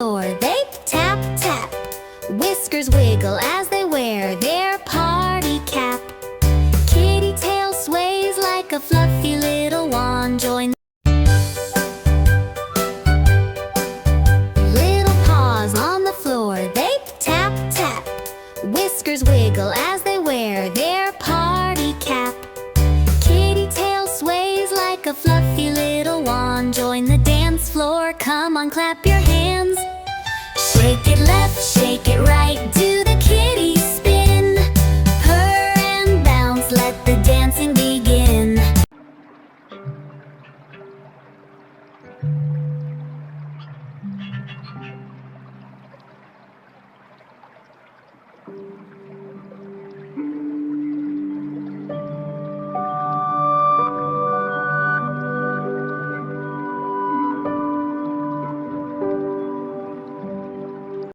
Or they tap tap, whiskers wiggle as they wear their party cap. Kitty tail sways like a fluffy little wand. Join little paws on the floor. They tap tap, whiskers wiggle as they wear their party cap. Kitty tail sways like a fluffy little wand. Join the dance floor. Come on, clap your hands. Shake it left, shake it right, do the kitty spin. Purr and bounce, let the dancing begin.